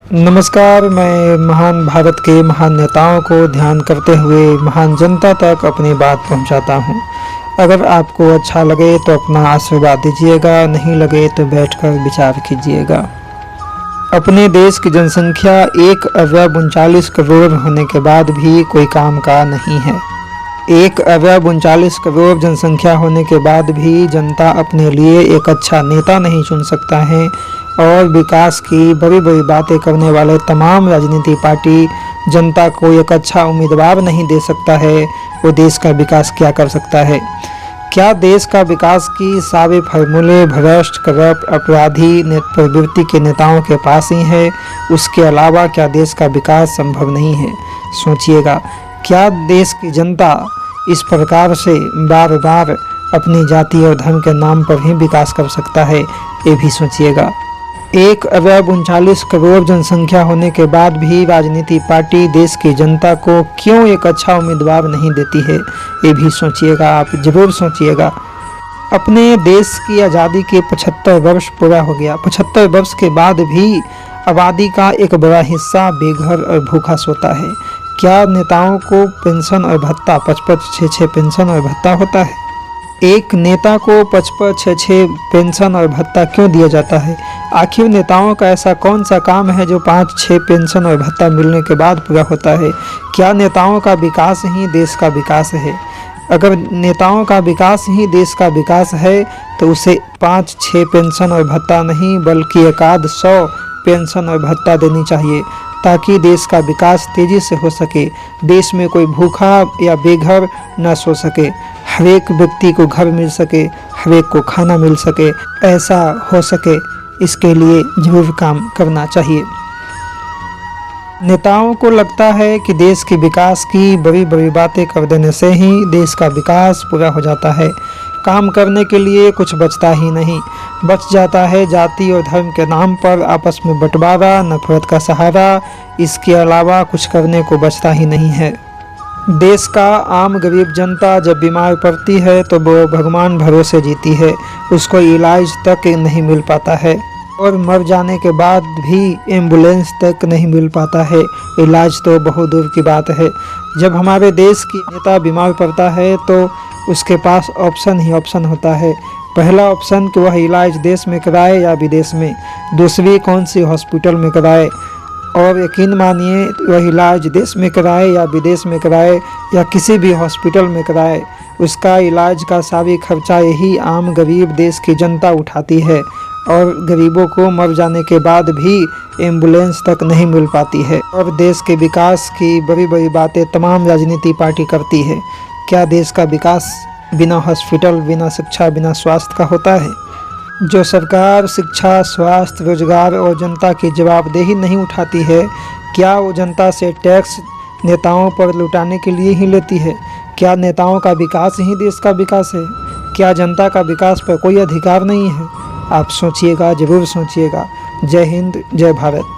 नमस्कार। मैं महान भारत के महान नेताओं को ध्यान करते हुए महान जनता तक अपनी बात पहुंचाता हूं। अगर आपको अच्छा लगे तो अपना आशीर्वाद दीजिएगा, नहीं लगे तो बैठकर विचार कीजिएगा। अपने देश की जनसंख्या 1 अरब 39 करोड़ होने के बाद भी कोई काम का नहीं है। 1 अरब 39 करोड़ जनसंख्या होने के बाद भी जनता अपने लिए एक अच्छा नेता नहीं चुन सकता है और विकास की बड़ी बड़ी बातें करने वाले तमाम राजनीतिक पार्टी जनता को एक अच्छा उम्मीदवार नहीं दे सकता है। वो देश का विकास क्या कर सकता है? क्या देश का विकास की सारे फार्मूले भ्रष्ट, करप्ट, अपराधी प्रवृत्ति के नेताओं के पास ही है? उसके अलावा क्या देश का विकास संभव नहीं है? सोचिएगा, क्या देश की जनता इस प्रकार से बार बार अपनी जाति और धर्म के नाम पर ही विकास कर सकता है? ये भी सोचिएगा। 1 अरब 39 करोड़ जनसंख्या होने के बाद भी राजनीतिक पार्टी देश की जनता को क्यों एक अच्छा उम्मीदवार नहीं देती है? ये भी सोचिएगा, आप जरूर सोचिएगा। अपने देश की आज़ादी के 75 वर्ष पूरा हो गया। 75 वर्ष के बाद भी आबादी का एक बड़ा हिस्सा बेघर और भूखा सोता है। क्या नेताओं को पेंशन और भत्ता 55-66 पेंशन और भत्ता होता है? एक नेता को 55-66 पेंशन और भत्ता क्यों दिया जाता है? आखिर नेताओं का ऐसा कौन सा काम है जो 5-6 पेंशन और भत्ता मिलने के बाद पूरा होता है? क्या नेताओं का विकास ही देश का विकास है? अगर नेताओं का विकास ही देश का विकास है तो उसे 5-6 पेंशन और भत्ता नहीं बल्कि 100 पेंशन और भत्ता देनी चाहिए ताकि देश का विकास तेज़ी से हो सके, देश में कोई भूखा या बेघर न सो सके, हर एक व्यक्ति को घर मिल सके, हर एक को खाना मिल सके। ऐसा हो सके इसके लिए जरूर काम करना चाहिए। नेताओं को लगता है कि देश के विकास की बड़ी बड़ी बातें कर देने से ही देश का विकास पूरा हो जाता है। काम करने के लिए कुछ बचता ही नहीं, बच जाता है जाति और धर्म के नाम पर आपस में बंटवारा, नफरत का सहारा। इसके अलावा कुछ करने को बचता ही नहीं है। देश का आम गरीब जनता जब बीमार पड़ती है तो वो भगवान भरोसे जीती है, उसको इलाज तक नहीं मिल पाता है और मर जाने के बाद भी एम्बुलेंस तक नहीं मिल पाता है। इलाज तो बहुत दूर की बात है। जब हमारे देश की नेता बीमार पड़ता है तो उसके पास ऑप्शन ही ऑप्शन होता है। पहला ऑप्शन कि वह इलाज देश में कराए या विदेश में, दूसरी कौन सी हॉस्पिटल में कराए, और यकीन मानिए वह इलाज देश में कराए या विदेश में कराए या किसी भी हॉस्पिटल में कराए, उसका इलाज का सारी खर्चा यही आम गरीब देश की जनता उठाती है और गरीबों को मर जाने के बाद भी एम्बुलेंस तक नहीं मिल पाती है। और देश के विकास की बड़ी बड़ी बातें तमाम राजनीतिक पार्टी करती है। क्या देश का विकास बिना हॉस्पिटल, बिना शिक्षा, बिना स्वास्थ्य का होता है? जो सरकार शिक्षा, स्वास्थ्य, रोजगार और जनता की जवाबदेही नहीं उठाती है, क्या वो जनता से टैक्स नेताओं पर लुटाने के लिए ही लेती है? क्या नेताओं का विकास ही देश का विकास है? क्या जनता का विकास पर कोई अधिकार नहीं है? आप सोचिएगा, जरूर सोचिएगा। जय हिंद, जय भारत।